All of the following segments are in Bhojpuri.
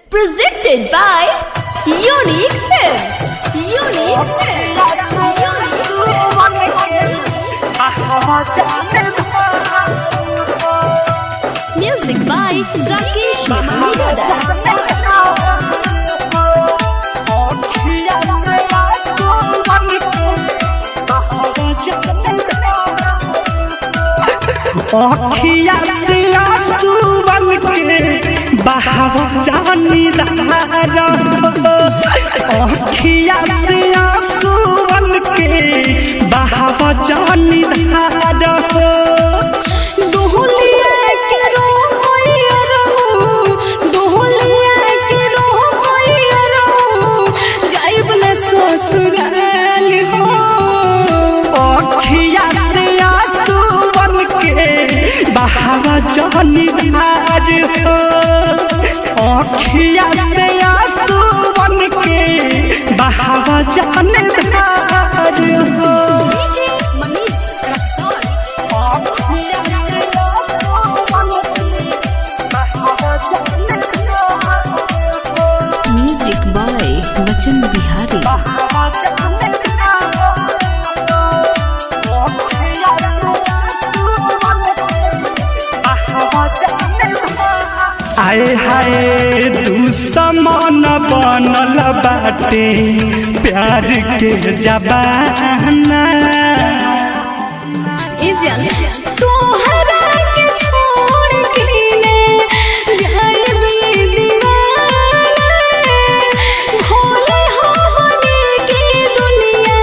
Presented by Unique Films. Unique Films. Music by Rakesh अखिया से आंसू बन के बहाव जानी धारा अखिया से आंसू बन के बहाव जानी धारा जानी धार हो अखिया से आंसू बन के बहावा जानी धार हो म्यूजिक बाय बच्चन बिहारी। आए हाय दुश्मन बनल बाटे प्यार के जबाना तोहरा के छोड़ के ने जाइब दीवाना भोले हो बने के दुनिया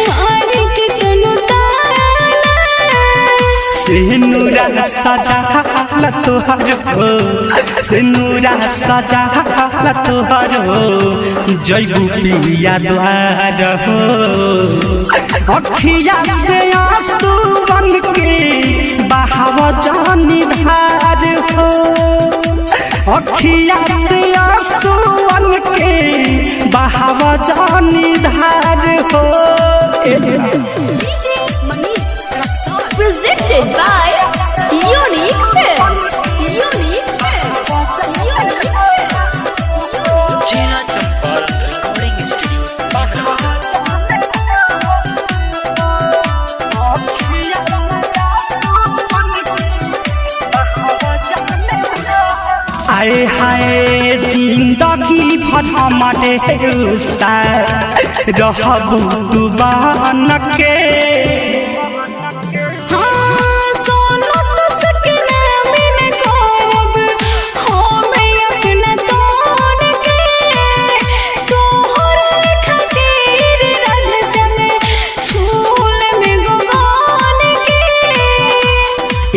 मार के तनु ताना सिनुरा सजाल तोहर हो सिनुरा सजाल तोहर हो जयबू पिया द्वार हो अखिया से आंसू बन के बहाव जानी धार हो अखिया से आंसू बन के बहाव जानी धार हो presented by Unique Films. Unique Films. Unique Films. Chena Champal Recording Studio, आए हाय जिंदगी भर हमारे रहबू तू बन के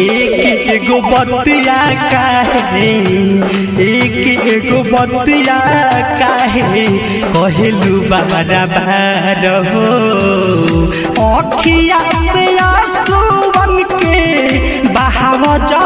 एगो बतिया काहे एगो बतिया काहे कहलू बारा बार हो अखिया से आंसू बन के बहाव जा